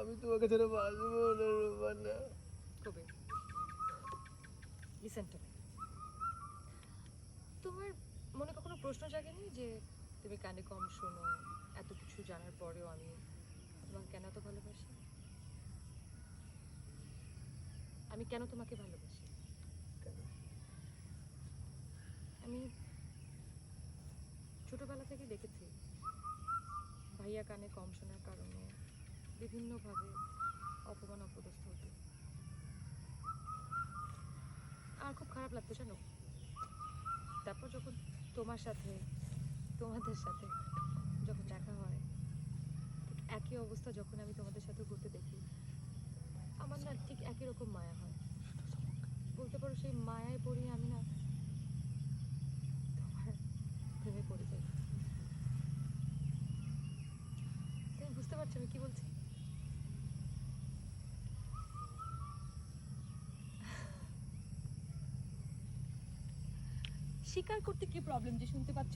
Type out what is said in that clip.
আমি তোমাকে ছেড়ে বাঁচবো না রূপনা। কবির, লিসেন টু মি। তোমার মনে কখনো প্রশ্ন জাগেনি যে তুমি কানে কম শোনো, এত কিছু জানার পরেও আমি তোমাকে কেন এত ভালোবাসি? আমি কেন তোমাকে ভালোবাসি? আমি ছোটবেলা থেকে দেখেছি ভাইয়া কানে কম শোনার কারণে বিভিন্নভাবে অপমান অপদস্থ হতো। আর খুব খারাপ লাগতো জানো। তারপর যখন তোমার সাথে, তোমাদের সাথে যখন দেখা হয়, ঠিক একই অবস্থা যখন আমি তোমাদের সাথে ঘুরতে দেখি, আমার না ঠিক একই রকম মায়া হয়। বলতে পারো সেই মায়ায় পড়ি আমি না তোমার প্রেমে পড়ে যাই। তুমি বুঝতে পারছো আমি কি বলছি? স্বীকার করতে কি প্রবলেম যে শুনতে পাচ্ছ?